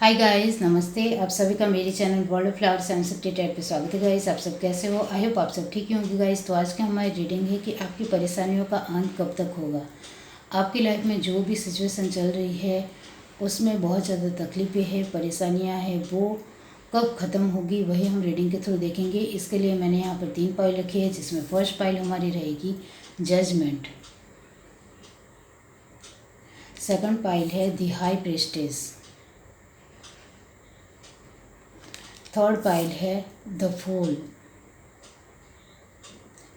Hi guys, नमस्ते। आप सभी का मेरे channel world of flowers and subject पे स्वागत है। गाइस, आप सब कैसे हो? आई होप आप सब ठीक ही होंगे। गाइस, तो आज की हमारी रीडिंग है कि आपकी परेशानियों का अंत कब तक होगा। आपकी लाइफ में जो भी सिचुएशन चल रही है उसमें बहुत ज़्यादा तकलीफ़ें हैं, परेशानियाँ हैं, वो कब ख़त्म होगी वही हम रीडिंग के थ्रू देखेंगे। इसके लिए मैंने यहाँ पर 3 पाइल रखी है, जिसमें फर्स्ट पाइल हमारी रहेगी जजमेंट, सेकंड पाइल है the high priestess, third pile है द फूल।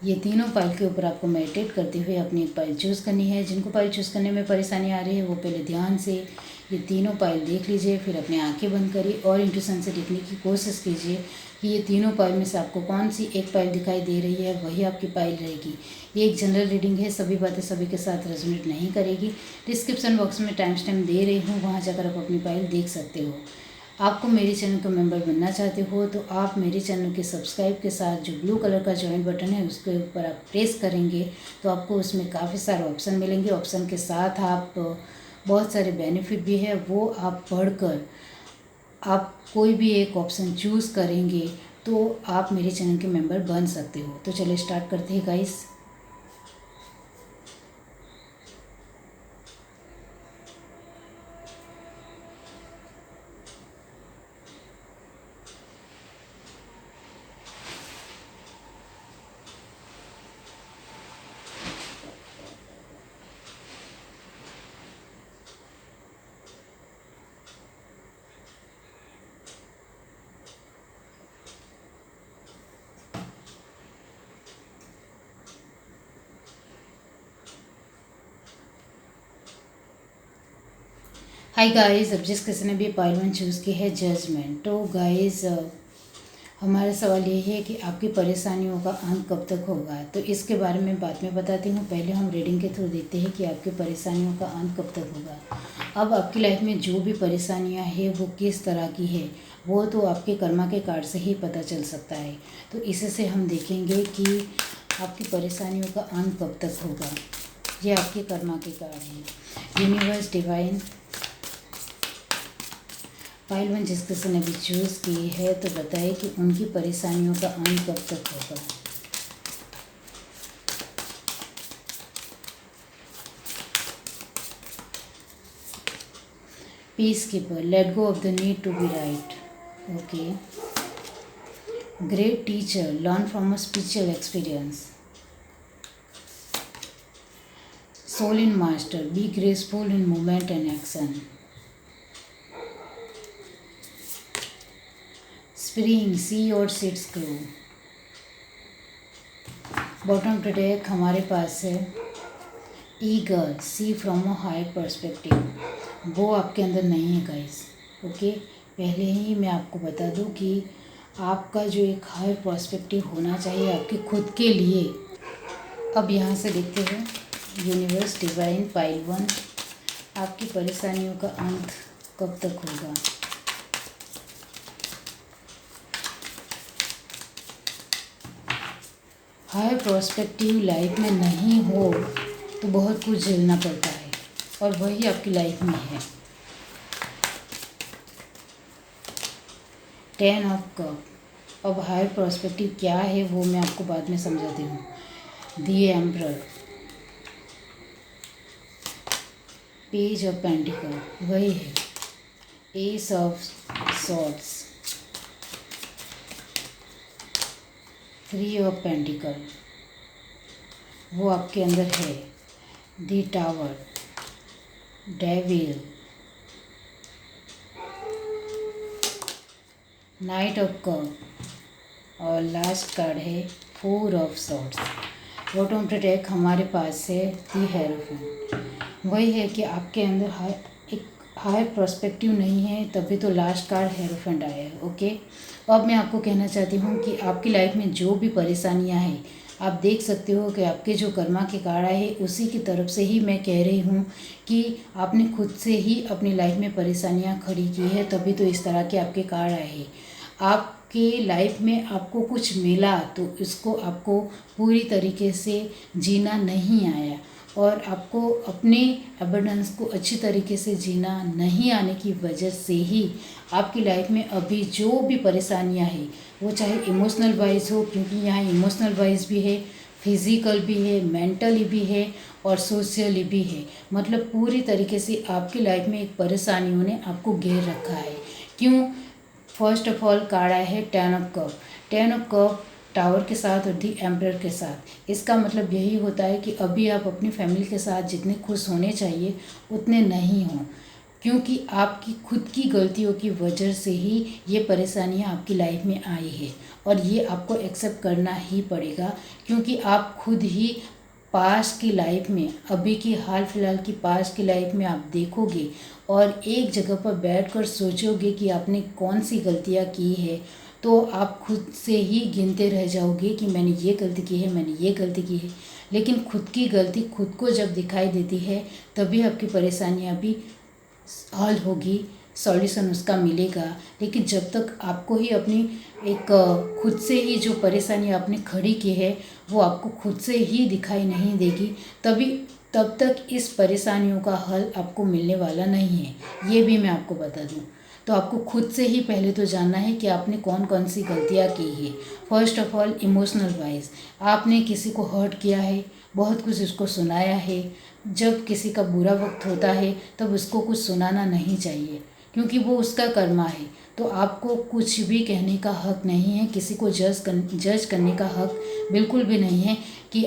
ये तीनों पाइल के ऊपर आपको मेडिटेट करते हुए अपनी एक पाइल चूज़ करनी है। जिनको पाइल चूज़ करने में परेशानी आ रही है वो पहले ध्यान से ये तीनों पाइल देख लीजिए, फिर अपनी आंखें बंद करिए और इंट्यूशन से देखने की कोशिश कीजिए कि ये तीनों पाइल में से आपको कौन सी एक पाइल दिखाई दे रही है, वही आपकी पाइल रहेगी। ये एक जनरल रीडिंग है, सभी बातें सभी के साथ रेजोनेट नहीं करेगी। डिस्क्रिप्शन बॉक्स में टाइम स्टैम्प दे रही हूँ, वहाँ जाकर आप अपनी पाइल देख सकते हो। आपको मेरे चैनल का मेंबर बनना चाहते हो तो आप मेरे चैनल के सब्सक्राइब के साथ जो ब्लू कलर का जॉइन बटन है उसके ऊपर आप प्रेस करेंगे तो आपको उसमें काफ़ी सारे ऑप्शन मिलेंगे। ऑप्शन के साथ आप बहुत सारे बेनिफिट भी है, वो आप पढ़कर आप कोई भी एक ऑप्शन चूज़ करेंगे तो आप मेरे चैनल के मेंबर बन सकते हो। तो चलिए स्टार्ट करते हैं गाइस। हाय गाइस, अब जिस किसी ने भी पाइल 1 चूज़ की है जजमेंट, तो गाइस हमारा सवाल ये है कि आपकी परेशानियों का अंत कब तक होगा। तो इसके बारे में बाद में बताती हूँ, पहले हम रीडिंग के थ्रू देखते हैं कि आपकी परेशानियों का अंत कब तक होगा। अब आपकी लाइफ में जो भी परेशानियाँ हैं वो किस तरह की है वो तो आपके कर्मा के कार्ड से ही पता चल सकता है। तो इससे हम देखेंगे कि आपकी परेशानियों का अंत कब तक होगा। ये आपके कर्मा के कार्ड हैं। यूनिवर्स, डिवाइन, पाइल 1 जिस किसी ने भी चूज़ की है तो बताए कि उनकी परेशानियों का अंत कब तक होगा। Peace keeper, let go of the need to be right. Okay. Great teacher, learn from a spiritual experience. Soul in master, be graceful in movement and action. Spring, see your seeds grow. Bottom product हमारे पास है eager, see from a higher perspective. वो आपके अंदर नहीं है guys. Okay, पहले ही मैं आपको बता दूं कि आपका जो एक हायर पर्सपेक्टिव होना चाहिए आपके खुद के लिए। अब यहाँ से देखते हैं यूनिवर्स, डिवाइन, पाइल 1, आपकी परेशानियों का अंत कब तक होगा। हायर पर्सपेक्टिव लाइफ में नहीं हो तो बहुत कुछ झेलना पड़ता है और वही आपकी लाइफ में है। 10 ऑफ कप। अब हायर पर्सपेक्टिव क्या है वो मैं आपको बाद में समझाती हूँ। The emperor, page of pentacle, वही है। S of swords, 3 of pentacle, वो आपके अंदर है। The tower, devil, night of cup और लास्ट कार्ड है 4 ऑफ सॉर्ड्स। बॉटम प्रोटेक्ट हमारे पास है द हेरोफेंट। वही है कि आपके अंदर एक हायर पर्सपेक्टिव नहीं है, तभी तो लास्ट कार्ड हेरोफेंट आया है। ओके, अब मैं आपको कहना चाहती हूँ कि आपकी लाइफ में जो भी परेशानियाँ हैं आप देख सकते हो कि आपके जो कर्मा के कार्ड आए हैं उसी की तरफ से ही मैं कह रही हूँ कि आपने खुद से ही अपनी लाइफ में परेशानियाँ खड़ी की है, तभी तो इस तरह के आपके कार्ड आए हैं। आपके लाइफ में आपको कुछ मिला तो इसको आपको पूरी तरीके से जीना नहीं आया, और आपको अपने एबंडेंस को अच्छी तरीके से जीना नहीं आने की वजह से ही आपकी लाइफ में अभी जो भी परेशानियां हैं, वो चाहे इमोशनल वाइज हो, क्योंकि यहाँ इमोशनल वाइज भी है, फिजिकल भी है, मेंटली भी है और सोशली भी है। मतलब पूरी तरीके से आपकी लाइफ में एक परेशानियों ने आपको घेर रखा है। क्यों? फर्स्ट ऑफ ऑल कार्ड आया है 10 of cup. 10 of cup tower के साथ और दी एम्परर के साथ। इसका मतलब यही होता है कि अभी आप अपनी फैमिली के साथ जितने खुश होने चाहिए उतने नहीं हों, क्योंकि आपकी खुद की गलतियों की वजह से ही ये परेशानियाँ आपकी लाइफ में आई है और ये आपको एक्सेप्ट करना ही पड़ेगा, क्योंकि आप खुद ही पास्ट की लाइफ में, अभी की हाल फिलहाल की पास्ट की लाइफ में आप देखोगे और एक जगह पर बैठकर सोचोगे कि आपने कौन सी गलतियाँ की है, तो आप खुद से ही गिनते रह जाओगे कि मैंने ये गलती की है, मैंने ये गलती की है। लेकिन खुद की गलती खुद को जब दिखाई देती है तभी आपकी परेशानियाँ भी हल होगी, सॉल्यूशन उसका मिलेगा। लेकिन जब तक आपको ही अपनी एक खुद से ही जो परेशानी आपने खड़ी की है वो आपको खुद से ही दिखाई नहीं देगी, तब तक इस परेशानियों का हल आपको मिलने वाला नहीं है। ये भी मैं आपको बता दूं। तो आपको खुद से ही पहले तो जानना है कि आपने कौन कौन सी गलतियाँ की है। First of all emotional wise आपने किसी को हर्ट किया है, बहुत कुछ उसको सुनाया है। जब किसी का बुरा वक्त होता है तब उसको कुछ सुनाना नहीं चाहिए, क्योंकि वो उसका कर्मा है। तो आपको कुछ भी कहने का हक नहीं है, किसी को जज करने का हक बिल्कुल भी नहीं है कि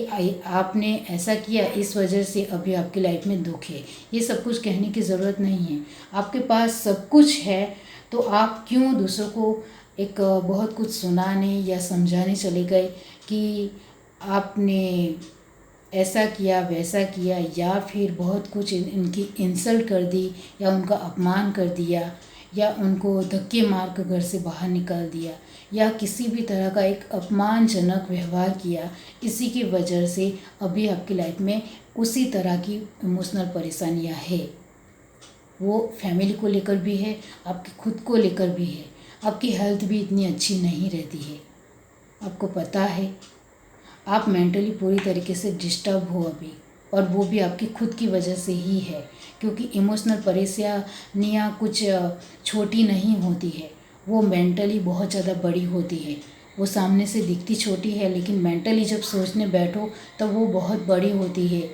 आपने ऐसा किया इस वजह से अभी आपकी लाइफ में दुख है। ये सब कुछ कहने की ज़रूरत नहीं है। आपके पास सब कुछ है तो आप क्यों दूसरों को एक बहुत कुछ सुनाने या समझाने चले गए कि आपने ऐसा किया वैसा किया, या फिर बहुत कुछ इनकी इंसल्ट कर दी या उनका अपमान कर दिया या उनको धक्के मार कर घर से बाहर निकाल दिया या किसी भी तरह का एक अपमानजनक व्यवहार किया। इसी की वजह से अभी आपकी लाइफ में उसी तरह की इमोशनल परेशानियां है। वो फैमिली को लेकर भी है, आपकी खुद को लेकर भी है। आपकी हेल्थ भी इतनी अच्छी नहीं रहती है, आपको पता है। आप मेंटली पूरी तरीके से डिस्टर्ब हो अभी, और वो भी आपकी खुद की वजह से ही है, क्योंकि इमोशनल परेशानियाँ कुछ छोटी नहीं होती है, वो मेंटली बहुत ज़्यादा बड़ी होती है। वो सामने से दिखती छोटी है लेकिन मेंटली जब सोचने बैठो तब वो बहुत बड़ी होती है।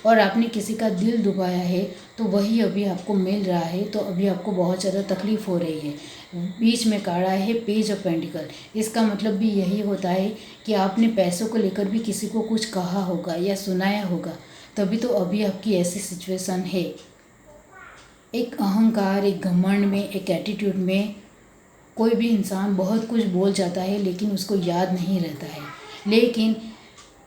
और आपने किसी का दिल दुखाया है तो वही अभी आपको मिल रहा है, तो अभी आपको बहुत ज़्यादा तकलीफ़ हो रही है। बीच में काढ़ा है पेज ऑफ पेंटिकल। इसका मतलब भी यही होता है कि आपने पैसों को लेकर भी किसी को कुछ कहा होगा या सुनाया होगा, तभी तो अभी आपकी ऐसी सिचुएशन है। एक अहंकार, एक घमंड में, एक एटीट्यूड में कोई भी इंसान बहुत कुछ बोल जाता है लेकिन उसको याद नहीं रहता है। लेकिन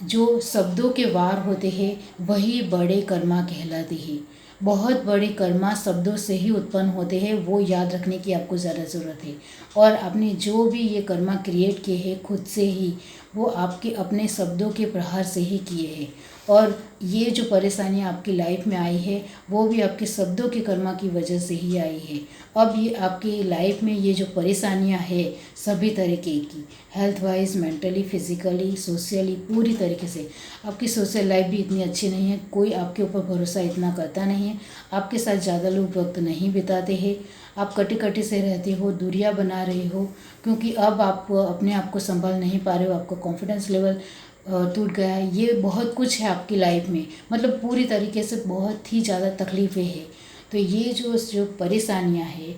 जो शब्दों के वार होते हैं वही बड़े कर्मा कहलाते हैं। बहुत बड़े कर्मा शब्दों से ही उत्पन्न होते हैं, वो याद रखने की आपको ज़्यादा ज़रूरत है। और आपने जो भी ये कर्मा क्रिएट किए हैं खुद से ही, वो आपके अपने शब्दों के प्रहार से ही किए हैं। और ये जो परेशानियाँ आपकी लाइफ में आई है वो भी आपके शब्दों के कर्मा की वजह से ही आई है। अब ये आपकी लाइफ में ये जो परेशानियाँ हैं सभी तरीके की, health wise, mentally, physically, socially, पूरी तरीके से आपकी सोशल लाइफ भी इतनी अच्छी नहीं है। कोई आपके ऊपर भरोसा इतना करता नहीं है, आपके साथ ज़्यादा लोग वक्त नहीं बिताते हैं। आप कटे कटे से रहते हो, दूरियां बना रहे हो, क्योंकि अब आप अपने आप को संभाल नहीं पा रहे हो, आपका कॉन्फिडेंस लेवल टूट गया है। ये बहुत कुछ है आपकी लाइफ में, मतलब पूरी तरीके से बहुत ही ज़्यादा तकलीफ़ें हैं। तो ये जो परेशानियां हैं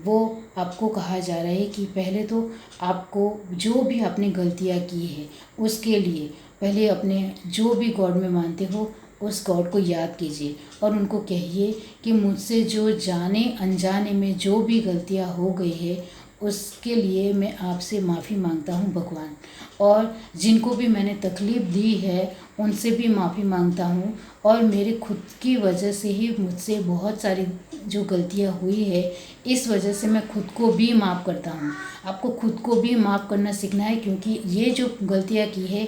वो आपको कहा जा रहा है कि पहले तो आपको जो भी आपने गलतियां की है उसके लिए पहले अपने जो भी गॉड में मानते हो उस गॉड को याद कीजिए और उनको कहिए कि मुझसे जो जाने अनजाने में जो भी गलतियां हो गई है उसके लिए मैं आपसे माफ़ी मांगता हूँ भगवान। और जिनको भी मैंने तकलीफ़ दी है उनसे भी माफ़ी मांगता हूँ। और मेरे खुद की वजह से ही मुझसे बहुत सारी जो गलतियाँ हुई है, इस वजह से मैं खुद को भी माफ़ करता हूँ। आपको खुद को भी माफ़ करना सीखना है, क्योंकि ये जो गलतियाँ की है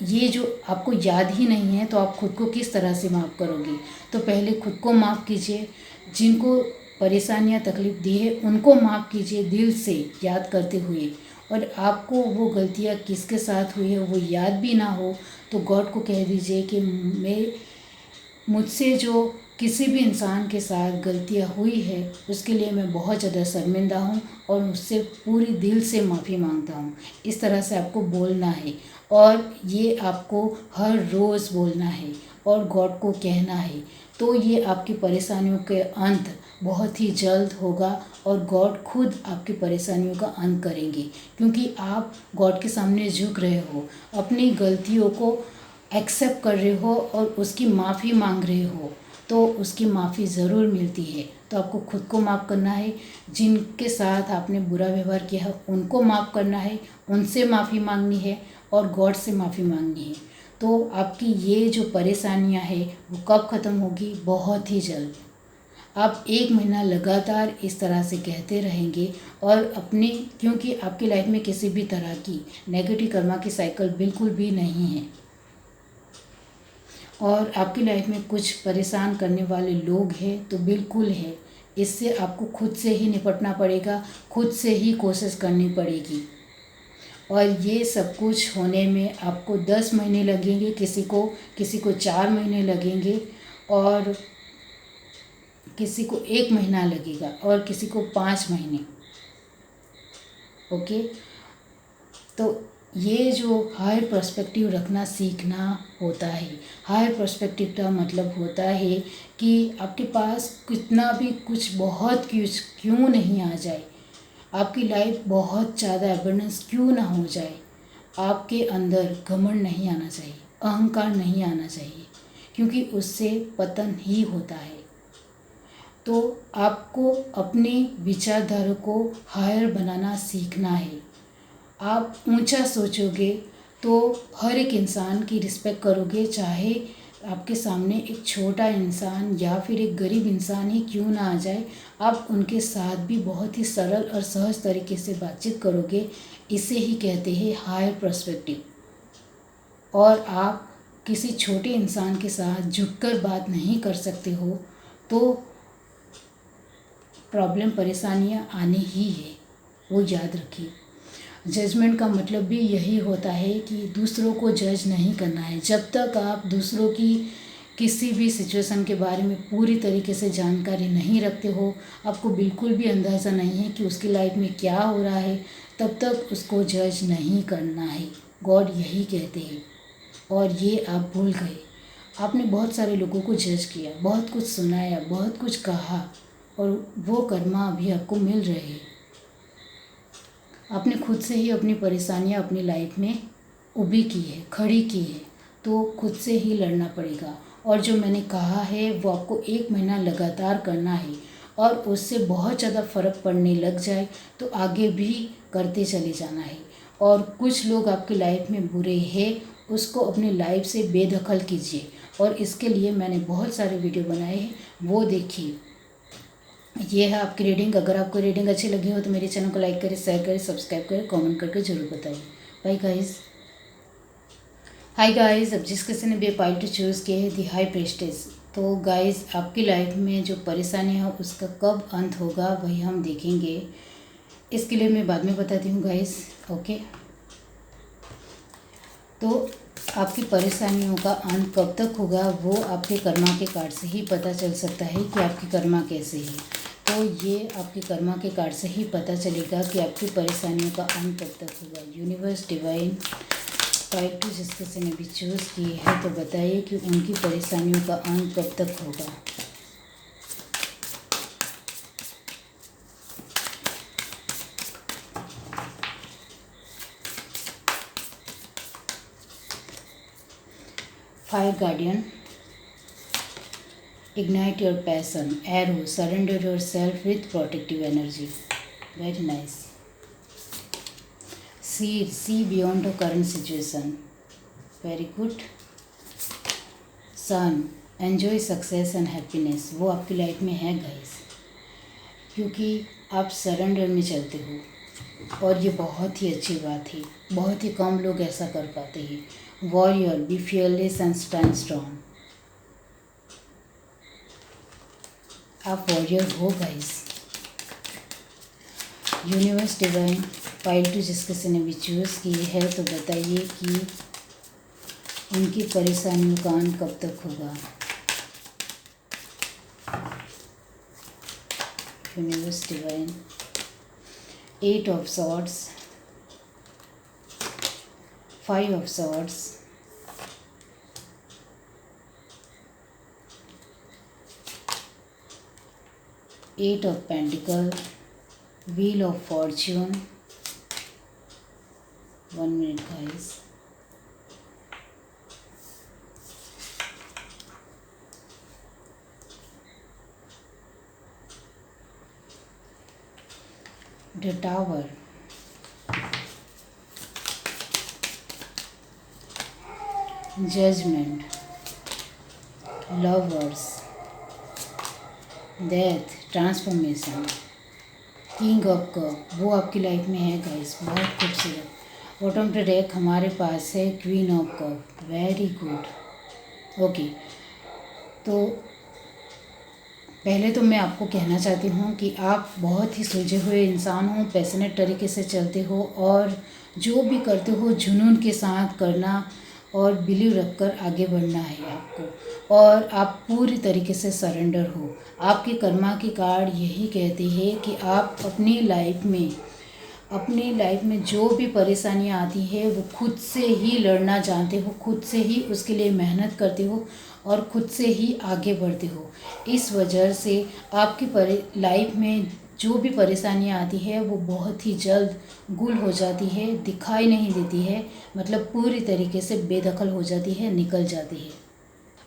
ये जो आपको याद ही नहीं है तो आप खुद को किस तरह से माफ़ करोगे। तो पहले खुद को माफ़ कीजिए, जिनको परेशानियां तकलीफ़ दी है उनको माफ़ कीजिए दिल से याद करते हुए। और आपको वो गलतियां किसके साथ हुई है वो याद भी ना हो तो गॉड को कह दीजिए कि मुझसे जो किसी भी इंसान के साथ गलतियाँ हुई है उसके लिए मैं बहुत ज़्यादा शर्मिंदा हूँ और उससे पूरी दिल से माफ़ी मांगता हूँ। इस तरह से आपको बोलना है और ये आपको हर रोज़ बोलना है और गॉड को कहना है। तो ये आपकी परेशानियों के अंत बहुत ही जल्द होगा और गॉड खुद आपकी परेशानियों का अंत करेंगे, क्योंकि आप गॉड के सामने झुक रहे हो, अपनी गलतियों को एक्सेप्ट कर रहे हो और उसकी माफ़ी मांग रहे हो, तो उसकी माफ़ी ज़रूर मिलती है। तो आपको खुद को माफ़ करना है, जिनके साथ आपने बुरा व्यवहार किया है उनको माफ़ करना है, उनसे माफ़ी मांगनी है और गॉड से माफ़ी मांगनी है। तो आपकी ये जो परेशानियां हैं वो कब ख़त्म होगी? बहुत ही जल्द। आप 1 महीना लगातार इस तरह से कहते रहेंगे और अपने, क्योंकि आपकी लाइफ में किसी भी तरह की नेगेटिव कर्मा की साइकिल बिल्कुल भी नहीं है और आपकी लाइफ में कुछ परेशान करने वाले लोग हैं तो बिल्कुल है। इससे आपको खुद से ही निपटना पड़ेगा, खुद से ही कोशिश करनी पड़ेगी और ये सब कुछ होने में आपको 10 महीने लगेंगे, किसी को 4 महीने लगेंगे और किसी को 1 महीना लगेगा और किसी को 5 महीने। ओके, तो ये जो हायर पर्सपेक्टिव रखना सीखना होता है। हायर पर्सपेक्टिव का मतलब होता है कि आपके पास कितना भी कुछ बहुत कुछ क्यों नहीं आ जाए, आपकी लाइफ बहुत ज़्यादा एबंडेंस क्यों ना हो जाए, आपके अंदर घमंड नहीं आना चाहिए, अहंकार नहीं आना चाहिए, क्योंकि उससे पतन ही होता है। तो आपको अपने विचारधारा को हायर बनाना सीखना है। आप ऊंचा सोचोगे तो हर एक इंसान की रिस्पेक्ट करोगे, चाहे आपके सामने एक छोटा इंसान या फिर एक गरीब इंसान ही क्यों ना आ जाए, आप उनके साथ भी बहुत ही सरल और सहज तरीके से बातचीत करोगे। इसे ही कहते हैं हायर पर्सपेक्टिव। और आप किसी छोटे इंसान के साथ झुककर बात नहीं कर सकते हो तो प्रॉब्लम, परेशानियां आनी ही है, वो याद रखिए। जजमेंट का मतलब भी यही होता है कि दूसरों को जज नहीं करना है। जब तक आप दूसरों की किसी भी सिचुएशन के बारे में पूरी तरीके से जानकारी नहीं रखते हो, आपको बिल्कुल भी अंदाज़ा नहीं है कि उसकी लाइफ में क्या हो रहा है, तब तक उसको जज नहीं करना है। गॉड यही कहते हैं और ये आप भूल गए। आपने बहुत सारे लोगों को जज किया, बहुत कुछ सुनाया, बहुत कुछ कहा और वो कर्मा अभी आपको मिल रहे हैं। आपने खुद से ही अपनी परेशानियां अपनी लाइफ में ऊभी की है, खड़ी की है, तो खुद से ही लड़ना पड़ेगा। और जो मैंने कहा है वो आपको 1 महीना लगातार करना है और उससे बहुत ज़्यादा फ़र्क पड़ने लग जाए तो आगे भी करते चले जाना है। और कुछ लोग आपकी लाइफ में बुरे हैं, उसको अपनी लाइफ से बेदखल कीजिए और इसके लिए मैंने बहुत सारे वीडियो बनाए हैं, वो देखिए। ये है आपकी रीडिंग। अगर आपको रीडिंग अच्छी लगी हो तो मेरे चैनल को लाइक करें, शेयर करें, सब्सक्राइब करें, कमेंट करके ज़रूर बताइए। Bye guys. हाय गाइस, अब जिस किसी ने भी पाइल टू चूज़ किया है दी हाई प्रेस्टेज, तो गाइस आपकी लाइफ में जो परेशानी है उसका कब अंत होगा वही हम देखेंगे। इसके लिए मैं बाद में बताती हूँ गाइस। ओके, तो आपकी परेशानियों का अंत कब तक होगा वो आपके कर्मा के कार्ड से ही पता चल सकता है कि आपकी कर्मा कैसे है। तो ये आपके कर्मा के कार्ड से ही पता चलेगा कि आपकी परेशानियों का अंत कब तक होगा। यूनिवर्स, डिवाइन, 5 टू जिस किसी ने भी चूज़ की है तो बताइए कि उनकी परेशानियों का अंत कब तक होगा। Fire guardian, ignite your passion. Arrow, surrender yourself with protective energy. Very nice. Seer, see beyond the current situation. Very good. Sun, enjoy success and happiness. वो आपकी लाइफ में है गाइस, क्योंकि आप सरेंडर में चलते हो और ये बहुत ही अच्छी बात है। बहुत ही कम लोग ऐसा कर पाते हैं। Warrior, be fearless and stand strong. आप वॉरियर हो guys. Universe, divine, pile two जिस किसी ने भी चूज़ की है तो बताइए कि उनकी परेशानियों का अंत कब तक होगा। universe divine. 8 of swords, 5 of swords, 8 of pentacles, wheel of fortune. 1 minute guys. The Tower, Judgment, Lovers, Death, Transformation, king of cup वो आपकी लाइफ में है गाइस, बहुत खूबसूरत. बॉटम पे डेक हमारे पास है queen of cup. Very good. Okay, तो पहले तो मैं आपको कहना चाहती हूँ कि आप बहुत ही सुलझे हुए इंसान हो, पैशनेट तरीके से चलते हो और जो भी करते हो जुनून के साथ करना और बिलीव रखकर आगे बढ़ना है आपको, और आप पूरी तरीके से सरेंडर हो. आपके कर्मा के कार्ड यही कहते हैं कि आप अपनी लाइफ में जो भी परेशानियाँ आती है वो खुद से ही लड़ना जानते हो, खुद से ही उसके लिए मेहनत करते हो और खुद से ही आगे बढ़ते हो. इस वजह से आपकी लाइफ में जो भी परेशानियाँ आती है वो बहुत ही जल्द गुल हो जाती है, दिखाई नहीं देती है, मतलब पूरी तरीके से बेदखल हो जाती है, निकल जाती है.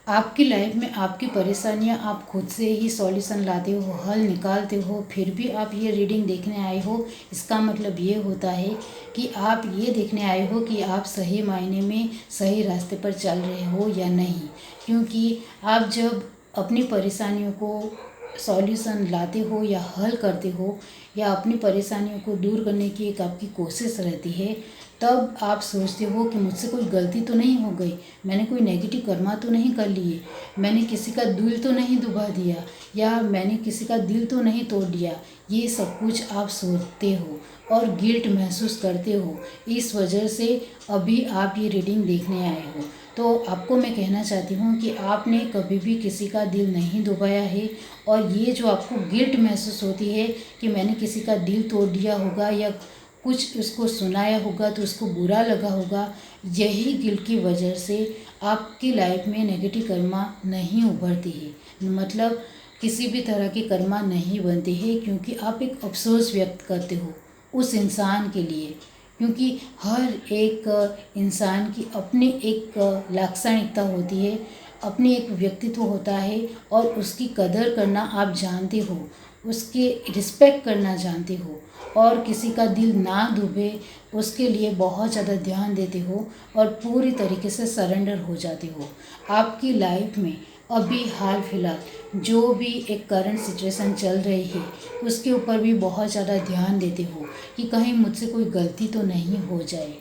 आपकी लाइफ में आपकी परेशानियां आप खुद से ही सॉल्यूशन लाते हो, हल निकालते हो, फिर भी आप ये रीडिंग देखने आए हो. इसका मतलब ये होता है कि आप ये देखने आए हो कि आप सही मायने में सही रास्ते पर चल रहे हो या नहीं. क्योंकि आप जब अपनी परेशानियों को सॉल्यूशन लाते हो या हल करते हो या अपनी परेशानियों को दूर करने की एक आपकी कोशिश रहती है, तब आप सोचते हो कि मुझसे कोई गलती तो नहीं हो गई, मैंने कोई नेगेटिव कर्मा तो नहीं कर लिए, मैंने किसी का दिल तो नहीं दुभा दिया, या मैंने किसी का दिल तो नहीं तोड़ दिया. ये सब कुछ आप सोचते हो और गिल्ट महसूस करते हो. इस वजह से अभी आप ये रीडिंग देखने आए हो. तो आपको मैं कहना चाहती हूँ कि आपने कभी भी किसी का दिल नहीं दुभाया है, और ये जो आपको गिल्ट महसूस होती है कि मैंने किसी का दिल तोड़ दिया होगा या कुछ उसको सुनाया होगा तो उसको बुरा लगा होगा, यही गिल्ट की वजह से आपकी लाइफ में नेगेटिव कर्मा नहीं उभरती है, मतलब किसी भी तरह की कर्मा नहीं बनती है. क्योंकि आप एक अफसोस व्यक्त करते हो उस इंसान के लिए, क्योंकि हर एक इंसान की अपनी एक लाक्षणिकता होती है, अपनी एक व्यक्तित्व होता है, और उसकी कदर करना आप जानते हो, उसके रिस्पेक्ट करना जानते हो, और किसी का दिल ना दुभे उसके लिए बहुत ज़्यादा ध्यान देते हो और पूरी तरीके से सरेंडर हो जाते हो. आपकी लाइफ में अभी हाल फिलहाल जो भी एक करंट सिचुएशन चल रही है उसके ऊपर भी बहुत ज़्यादा ध्यान देते हो कि कहीं मुझसे कोई गलती तो नहीं हो जाए.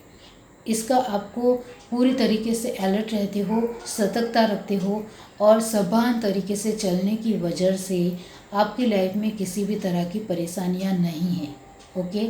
इसका आपको पूरी तरीके से अलर्ट रहते हो, सतर्कता रखते हो, और सभान तरीके से चलने की वजह से आपकी लाइफ में किसी भी तरह की परेशानियां नहीं हैं. ओके,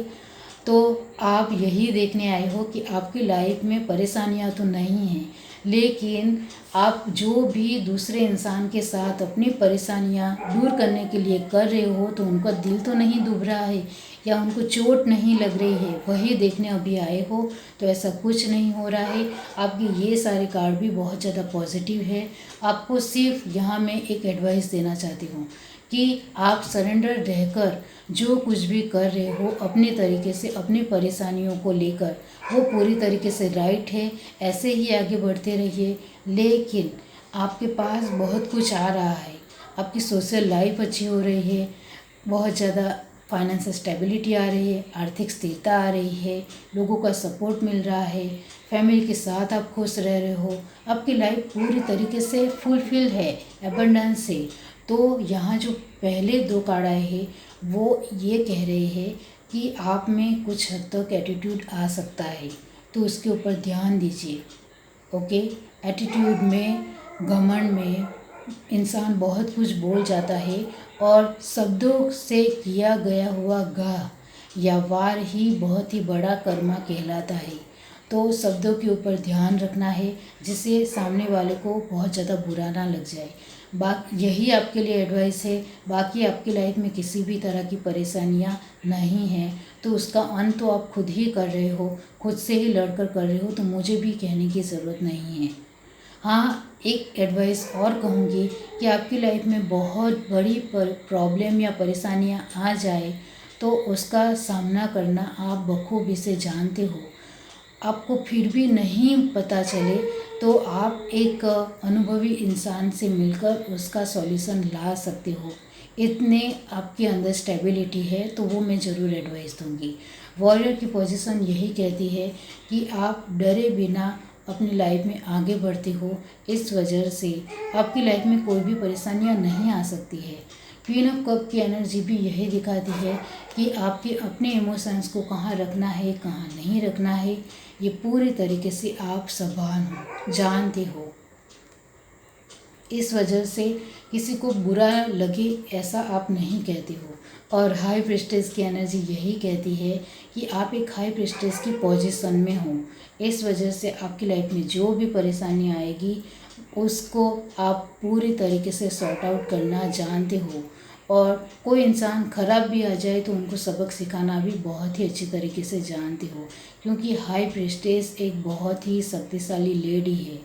तो आप यही देखने आए हो कि आपकी लाइफ में परेशानियां तो नहीं हैं, लेकिन आप जो भी दूसरे इंसान के साथ अपनी परेशानियां दूर करने के लिए कर रहे हो तो उनका दिल तो नहीं दुभ रहा है या उनको चोट नहीं लग रही है, वही देखने अभी आए हो. तो ऐसा कुछ नहीं हो रहा है. आपके ये सारे कार्ड भी बहुत ज़्यादा पॉजिटिव है. आपको सिर्फ यहाँ मैं एक एडवाइस देना चाहती हूँ कि आप सरेंडर रहकर जो कुछ भी कर रहे हो अपने तरीके से, अपनी परेशानियों को लेकर, वो पूरी तरीके से राइट है, ऐसे ही आगे बढ़ते रहिए. लेकिन आपके पास बहुत कुछ आ रहा है, आपकी सोशल लाइफ अच्छी हो रही है, बहुत ज़्यादा फाइनेंशियल स्टेबिलिटी आ रही है, आर्थिक स्थिरता आ रही है, लोगों का सपोर्ट मिल रहा है, फैमिली के साथ आप खुश रह रहे हो, आपकी लाइफ पूरी तरीके से फुलफिल्ड है, एबंडेंस है. तो यहाँ जो पहले 2 कार्ड आए हैं वो ये कह रहे हैं कि आप में कुछ हद तक एटीट्यूड आ सकता है, तो उसके ऊपर ध्यान दीजिए. ओके, एटीट्यूड में, घमंड में इंसान बहुत कुछ बोल जाता है, और शब्दों से किया गया हुआ घाव या वार ही बहुत ही बड़ा कर्मा कहलाता है. तो शब्दों के ऊपर ध्यान रखना है जिससे सामने वाले को बहुत ज़्यादा बुरा ना लग जाए. यही आपके लिए एडवाइस है। बाकी आपकी लाइफ में किसी भी तरह की परेशानियां नहीं हैं तो उसका अंत तो आप खुद ही कर रहे हो, खुद से ही लड़कर कर रहे हो, तो मुझे भी कहने की ज़रूरत नहीं है। हाँ, एक एडवाइस और कहूँगी कि आपकी लाइफ में बहुत बड़ी प्रॉब्लम या परेशानियाँ आ जाए तो उसका सामना करना आप बखूबी से जानते हो। आपको फिर भी नहीं पता चले तो आप एक अनुभवी इंसान से मिलकर उसका सॉल्यूशन ला सकते हो। इतने आपके अंदर स्टेबिलिटी है तो वो मैं ज़रूर एडवाइस दूंगी। वॉरियर की पोजीशन यही कहती है कि आप डरे बिना अपनी लाइफ में आगे बढ़ते हो। इस वजह से आपकी लाइफ में कोई भी परेशानियां नहीं आ सकती है। क्वीन ऑफ कप की एनर्जी भी यही दिखाती है कि आपके अपने इमोशंस को कहाँ रखना है, कहाँ नहीं रखना है, ये पूरी तरीके से आप सभान हो, जानते हो। इस वजह से किसी को बुरा लगे ऐसा आप नहीं कहते हो। और हाई प्रेस्टेज की एनर्जी यही कहती है कि आप एक हाई प्रेस्टेज की पोजीशन में हो। इस वजह से आपकी लाइफ में जो भी परेशानी आएगी उसको आप पूरी तरीके से सॉर्ट आउट करना जानते हो। और कोई इंसान ख़राब भी आ जाए तो उनको सबक सिखाना भी बहुत ही अच्छी तरीके से जानते हो, क्योंकि हाई प्रेस्टेज एक बहुत ही शक्तिशाली लेडी है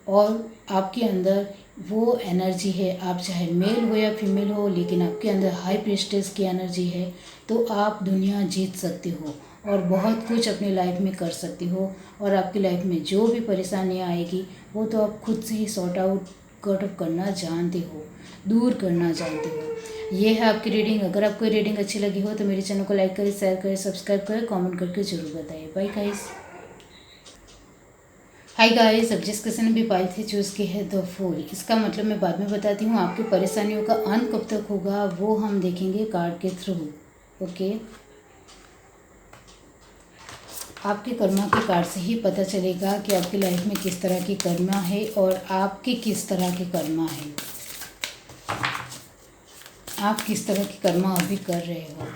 और आपके अंदर वो एनर्जी है। आप चाहे मेल हो या फीमेल हो, लेकिन आपके अंदर हाई प्रेस्टेज की एनर्जी है तो आप दुनिया जीत सकते हो और बहुत कुछ अपनी लाइफ में कर सकते हो। और आपकी लाइफ में जो भी परेशानियाँ आएगी वो तो आप खुद से ही सॉर्ट आउट करना जानते हो, दूर करना जानते हो। ये है आपकी रीडिंग। अगर आपको रीडिंग अच्छी लगी हो तो मेरे चैनल को लाइक करें, शेयर करें, सब्सक्राइब करें, कमेंट करके ज़रूर बताइए। Bye guys. हाय गाइस, अब जिस किसी ने भी पाइल थी चूज़ की है द फूल, इसका मतलब मैं बाद में बताती हूँ। आपकी परेशानियों का अंत कब तक होगा वो हम देखेंगे कार्ड के थ्रू। ओके, आपके कर्मा के कार्ड से ही पता चलेगा कि आपकी लाइफ में किस तरह की कर्मा है और आपके किस तरह के कर्मा है। आप किस तरह की कर्मा अभी कर रहे हो,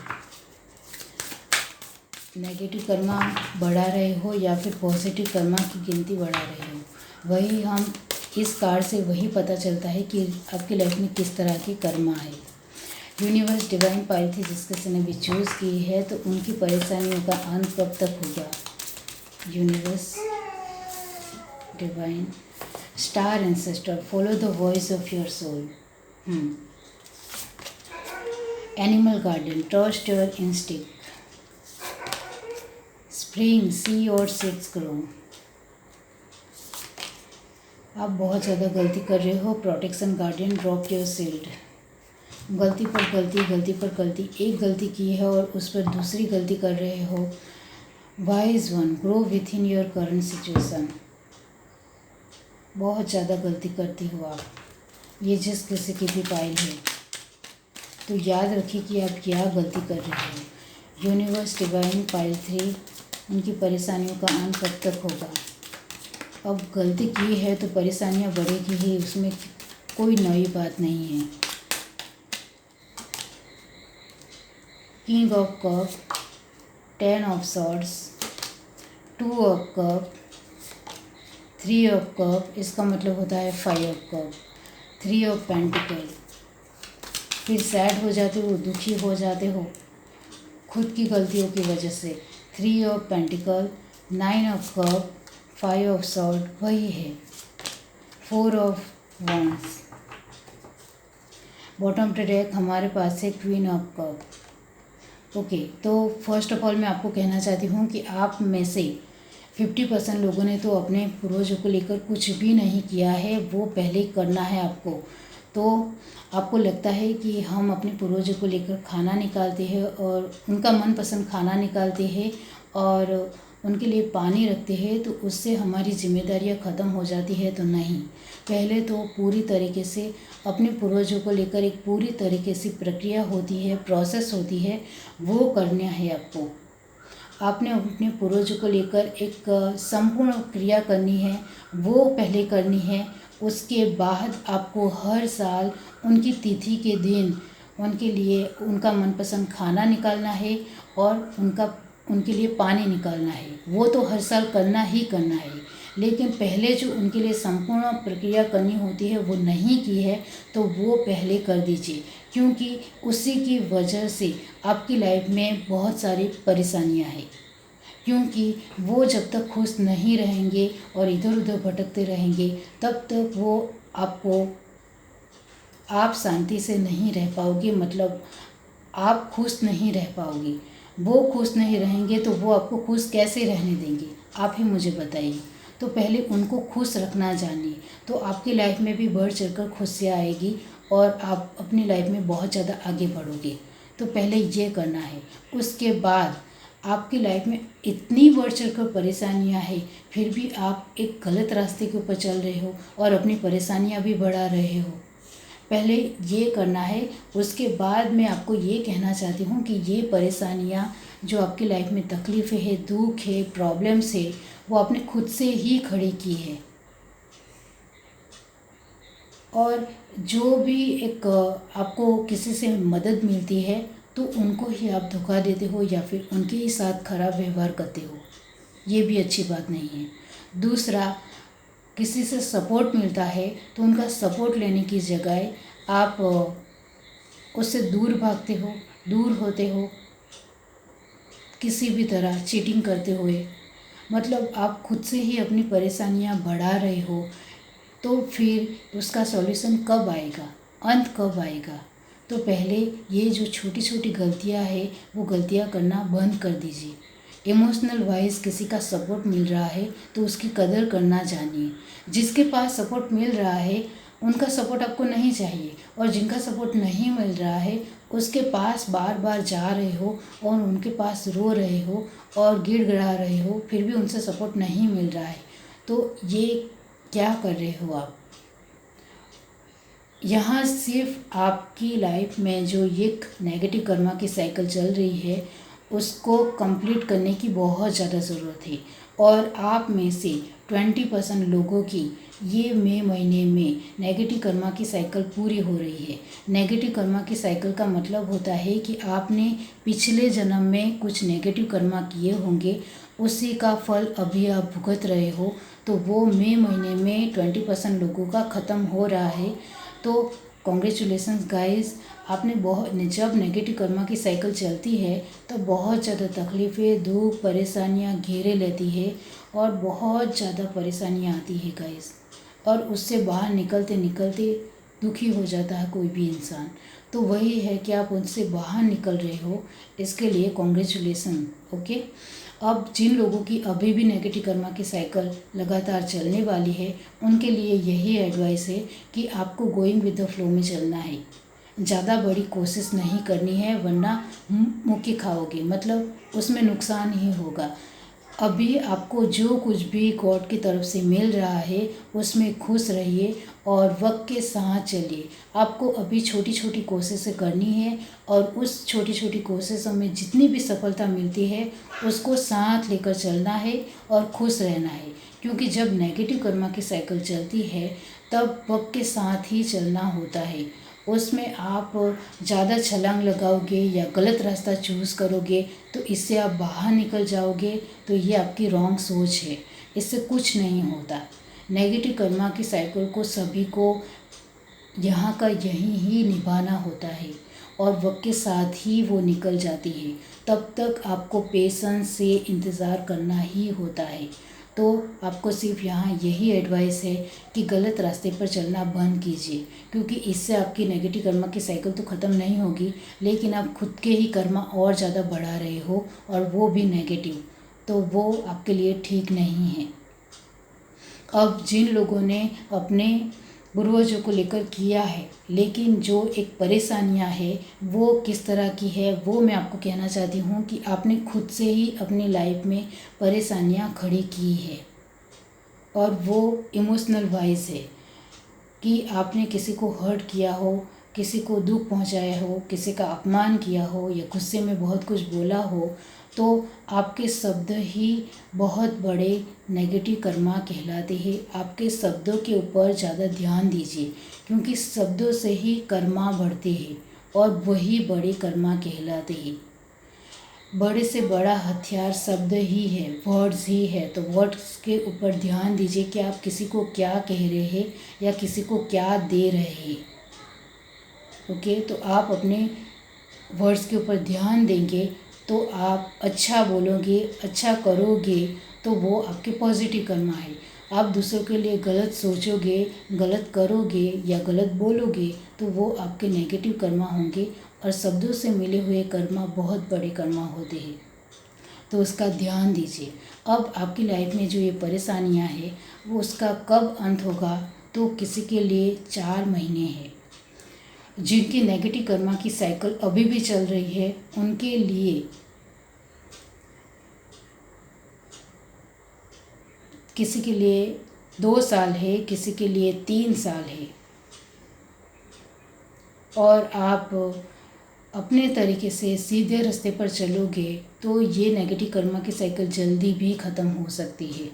नेगेटिव कर्मा बढ़ा रहे हो या फिर पॉजिटिव कर्मा की गिनती बढ़ा रहे हो। वही हम इस कार्ड से वही पता चलता है कि आपकी लाइफ में किस तरह की कर्मा है। यूनिवर्स डिवाइन पाइल थी जिस किसी ने भी चूज़ की है तो उनकी परेशानियों का अंत कब तक होगा। Universe divine star ancestor, follow the voice of your soul. Animal garden, trust your instinct. Spring, see your seeds grow. आप बहुत ज़्यादा गलती कर रहे हो। Protection guardian, drop your shield. गलती पर गलती, गलती पर गलती, एक गलती की है और उस पर दूसरी गलती कर रहे हो। Wise one, grow with in your current situation. बहुत ज़्यादा गलती करती हो आप, ये जिस किसी की भी पाइल है तो याद रखिए कि आप क्या गलती कर रहे हो। यूनिवर्स डिवाइन पाइल 3, उनकी परेशानियों का अंत कब तक होगा। अब गलती की है तो परेशानियां बढ़ेगी ही, उसमें कोई नई बात नहीं है। King of cup, 10 of swords, 2 of cup, 3 of cup, इसका मतलब होता है 5 ऑफ कप, 3 ऑफ पेंटिकल। फिर सैड हो जाते हो, दुखी हो जाते हो खुद की गलतियों की वजह से। 3 of pentacle, 9 of cup, 5 of sword वही है, 4 ऑफ वॉन्ड्स। बॉटम डेक हमारे पास है क्वीन ऑफ कप। ओके, तो फर्स्ट ऑफ ऑल मैं आपको कहना चाहती हूँ कि आप में से 50% लोगों ने तो अपने पूर्वजों को लेकर कुछ भी नहीं किया है, वो पहले करना है आपको। तो आपको लगता है कि हम अपने पूर्वजों को लेकर खाना निकालते हैं और उनका मनपसंद खाना निकालते हैं और उनके लिए पानी रखते हैं तो उससे हमारी जिम्मेदारियां ख़त्म हो जाती है। तो नहीं, पहले तो पूरी तरीके से अपने पूर्वजों को लेकर एक पूरी तरीके से प्रक्रिया होती है, प्रोसेस होती है, वो करना है आपको। आपने अपने पूर्वजों को लेकर एक संपूर्ण क्रिया करनी है, वो पहले करनी है। उसके बाद आपको हर साल उनकी तिथि के दिन उनके लिए उनका मनपसंद खाना निकालना है और उनके लिए पानी निकालना है। वो तो हर साल करना ही करना है। लेकिन पहले जो उनके लिए संपूर्ण प्रक्रिया करनी होती है वो नहीं की है, तो वो पहले कर दीजिए, क्योंकि उसी की वजह से आपकी लाइफ में बहुत सारी परेशानियां हैं। क्योंकि वो जब तक खुश नहीं रहेंगे और इधर उधर भटकते रहेंगे, तब तक वो आपको आप शांति से नहीं रह पाओगे, मतलब आप खुश नहीं रह पाओगे। वो खुश नहीं रहेंगे तो वो आपको खुश कैसे रहने देंगे, आप ही मुझे बताइए। तो पहले उनको खुश रखना जानिए, तो आपकी लाइफ में भी बढ़ चढ़कर खुशियाँ आएगी और आप अपनी लाइफ में बहुत ज़्यादा आगे बढ़ोगे। तो पहले ये करना है। उसके बाद आपकी लाइफ में इतनी बढ़ चढ़कर परेशानियाँ हैं, फिर भी आप एक गलत रास्ते के ऊपर चल रहे हो और अपनी परेशानियाँ भी बढ़ा रहे हो। पहले ये करना है। उसके बाद मैं आपको ये कहना चाहती हूँ कि ये परेशानियाँ जो आपकी लाइफ में तकलीफ़ें है, दुख है, प्रॉब्लम्स है, वो आपने खुद से ही खड़ी की है। और जो भी एक आपको किसी से मदद मिलती है तो उनको ही आप धोखा देते हो या फिर उनके ही साथ खराब व्यवहार करते हो, ये भी अच्छी बात नहीं है। दूसरा, किसी से सपोर्ट मिलता है तो उनका सपोर्ट लेने की जगह आप उससे दूर भागते हो, दूर होते हो, किसी भी तरह चीटिंग करते हुए, मतलब आप खुद से ही अपनी परेशानियां बढ़ा रहे हो। तो फिर उसका सॉल्यूशन कब आएगा, अंत कब आएगा? तो पहले ये जो छोटी छोटी गलतियां हैं वो गलतियां करना बंद कर दीजिए। इमोशनल वाइज किसी का सपोर्ट मिल रहा है तो उसकी कदर करना जानिए। जिसके पास सपोर्ट मिल रहा है उनका सपोर्ट आपको नहीं चाहिए, और जिनका सपोर्ट नहीं मिल रहा है उसके पास बार बार जा रहे हो और उनके पास रो रहे हो और गिड़गिड़ा रहे हो, फिर भी उनसे सपोर्ट नहीं मिल रहा है। तो ये क्या कर रहे हो आप? यहाँ सिर्फ आपकी लाइफ में जो एक नेगेटिव कर्मा की साइकिल चल रही है उसको कंप्लीट करने की बहुत ज़्यादा ज़रूरत है। और आप में से 20% लोगों की ये मई महीने में नेगेटिव कर्मा की साइकिल पूरी हो रही है। नेगेटिव कर्मा की साइकिल का मतलब होता है कि आपने पिछले जन्म में कुछ नेगेटिव कर्मा किए होंगे, उसी का फल अभी आप भुगत रहे हो। तो वो मई महीने में 20% लोगों का ख़त्म हो रहा है। तो कॉन्ग्रेचुलेसन्स गाइस, आपने जब नेगेटिव कर्मा की साइकिल चलती है तो बहुत ज़्यादा तकलीफ़ें, दुख, परेशानियाँ घेरे लेती है और बहुत ज़्यादा परेशानियाँ आती है गाइस, और उससे बाहर निकलते निकलते दुखी हो जाता है कोई भी इंसान। तो वही है कि आप उनसे बाहर निकल रहे हो, इसके लिए कॉन्ग्रेचुलेसन। ओके, अब जिन लोगों की अभी भी नेगेटिव कर्मा की साइकिल लगातार चलने वाली है उनके लिए यही एडवाइस है कि आपको गोइंग विद द फ्लो में चलना है। ज़्यादा बड़ी कोशिश नहीं करनी है, वरना मुक्की खाओगे, मतलब उसमें नुकसान ही होगा। अभी आपको जो कुछ भी गॉड की तरफ से मिल रहा है उसमें खुश रहिए और वक्त के साथ चलिए। आपको अभी छोटी छोटी कोशिशें करनी है और उस छोटी छोटी कोशिशों में जितनी भी सफलता मिलती है उसको साथ लेकर चलना है और खुश रहना है। क्योंकि जब नेगेटिव कर्मा की साइकिल चलती है तब वक्त के साथ ही चलना होता है। उसमें आप ज़्यादा छलांग लगाओगे या गलत रास्ता चूज़ करोगे तो इससे आप बाहर निकल जाओगे, तो ये आपकी रॉन्ग सोच है, इससे कुछ नहीं होता। नेगेटिव कर्मा की साइकिल को सभी को यहाँ का यहीं ही निभाना होता है और वक्त के साथ ही वो निकल जाती है। तब तक आपको पेशेंस से इंतज़ार करना ही होता है। तो आपको सिर्फ यहाँ यही एडवाइस है कि गलत रास्ते पर चलना बंद कीजिए, क्योंकि इससे आपकी नेगेटिव कर्मा की साइकिल तो ख़त्म नहीं होगी, लेकिन आप खुद के ही कर्मा और ज़्यादा बढ़ा रहे हो और वो भी नेगेटिव, तो वो आपके लिए ठीक नहीं है। अब जिन लोगों ने अपने पूर्वजों को लेकर किया है, लेकिन जो एक परेशानियां है वो किस तरह की है वो मैं आपको कहना चाहती हूँ कि आपने खुद से ही अपनी लाइफ में परेशानियां खड़ी की है। और वो इमोशनल वाइज है कि आपने किसी को हर्ट किया हो, किसी को दुख पहुंचाया हो, किसी का अपमान किया हो या गुस्से में बहुत कुछ बोला हो, तो आपके शब्द ही बहुत बड़े नेगेटिव कर्मा कहलाते हैं। आपके शब्दों के ऊपर ज़्यादा ध्यान दीजिए, क्योंकि शब्दों से ही कर्मा बढ़ते हैं और वही बड़े कर्मा कहलाते हैं। बड़े से बड़ा हथियार शब्द ही है, वर्ड्स ही है। तो वर्ड्स के ऊपर ध्यान दीजिए कि आप किसी को क्या कह रहे हैं या किसी को क्या दे रहे हैं। ओके, तो आप अपने वर्ड्स के ऊपर ध्यान देंगे तो आप अच्छा बोलोगे, अच्छा करोगे, तो वो आपके पॉजिटिव कर्मा है। आप दूसरों के लिए गलत सोचोगे, गलत करोगे या गलत बोलोगे तो वो आपके नेगेटिव कर्मा होंगे। और शब्दों से मिले हुए कर्मा बहुत बड़े कर्मा होते हैं, तो उसका ध्यान दीजिए। अब आपकी लाइफ में जो ये परेशानियां हैं वो उसका कब अंत होगा, तो किसी के लिए 4 महीने हैं। जिनकी नेगेटिव कर्मा की साइकिल अभी भी चल रही है उनके लिए किसी के लिए 2 साल है, किसी के लिए 3 साल है। और आप अपने तरीके से सीधे रास्ते पर चलोगे तो ये नेगेटिव कर्मा की साइकिल जल्दी भी ख़त्म हो सकती है।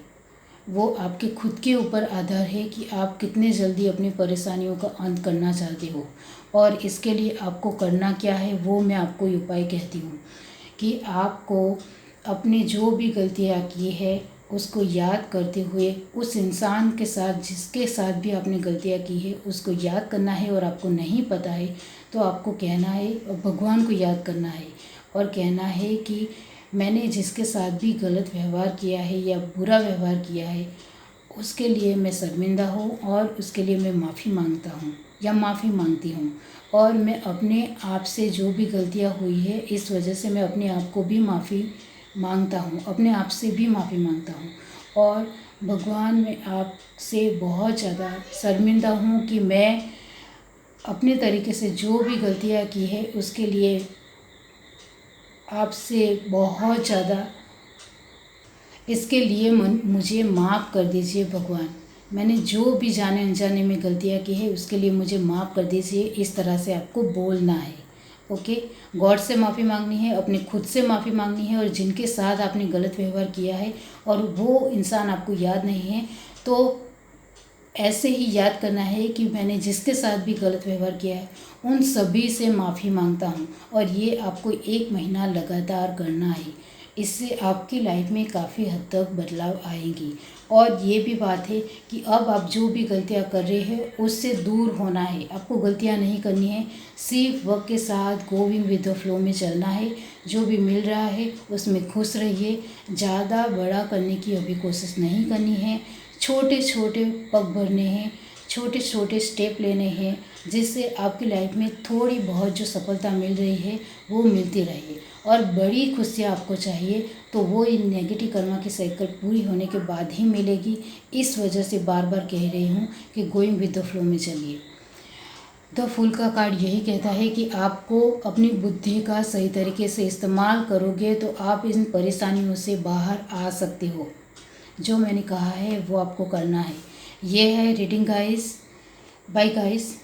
वो आपके खुद के ऊपर आधार है कि आप कितने जल्दी अपनी परेशानियों का अंत करना चाहते हो। और इसके लिए आपको करना क्या है वो मैं आपको उपाय कहती हूँ कि आपको अपनी जो भी गलतियाँ की है उसको याद करते हुए उस इंसान के साथ जिसके साथ भी आपने गलतियाँ की है उसको याद करना है। और आपको नहीं पता है तो आपको कहना है और भगवान को याद करना है और कहना है कि मैंने जिसके साथ भी गलत व्यवहार किया है या बुरा व्यवहार किया है उसके लिए मैं शर्मिंदा हूँ और उसके लिए मैं माफ़ी मांगता हूँ या माफ़ी मांगती हूँ। और मैं अपने आप से जो भी गलतियाँ हुई है इस वजह से मैं अपने आप को भी माफ़ी मांगता हूँ, अपने आप से भी माफ़ी मांगता हूँ। और भगवान मैं आपसे बहुत ज़्यादा शर्मिंदा हूँ कि मैं अपने तरीके से जो भी गलतियाँ की है उसके लिए आपसे बहुत ज़्यादा इसके लिए मुझे माफ़ कर दीजिए भगवान। मैंने जो भी जाने अनजाने में गलतियाँ की है उसके लिए मुझे माफ़ कर दीजिए। इस तरह से आपको बोलना है। ओके, गॉड से माफ़ी मांगनी है, अपने खुद से माफ़ी मांगनी है। और जिनके साथ आपने गलत व्यवहार किया है और वो इंसान आपको याद नहीं है तो ऐसे ही याद करना है कि मैंने जिसके साथ भी गलत व्यवहार किया है उन सभी से माफ़ी मांगता हूँ। और ये आपको 1 महीना लगातार करना है। इससे आपकी लाइफ में काफ़ी हद तक बदलाव आएंगी। और ये भी बात है कि अब आप जो भी गलतियाँ कर रहे हैं उससे दूर होना है, आपको गलतियाँ नहीं करनी है। सिर्फ वक्त के साथ गोइंग विद द फ्लो में चलना है। जो भी मिल रहा है उसमें खुश रहिए। ज़्यादा बड़ा करने की अभी कोशिश नहीं करनी है। छोटे छोटे पग भरने हैं, छोटे छोटे स्टेप लेने हैं जिससे आपकी लाइफ में थोड़ी बहुत जो सफलता मिल रही है वो मिलती रहे। और बड़ी खुशियाँ आपको चाहिए तो वो इन नेगेटिव कर्मा की साइकिल पूरी होने के बाद ही मिलेगी। इस वजह से बार बार कह रही हूँ कि गोइंग विद द फ्लो में चलिए। द फूल का कार्ड यही कहता है कि आपको अपनी बुद्धि का सही तरीके से इस्तेमाल करोगे तो आप इन परेशानियों से बाहर आ सकते हो। जो मैंने कहा है वो आपको करना है। ये है रीडिंग गाइस। Bye guys.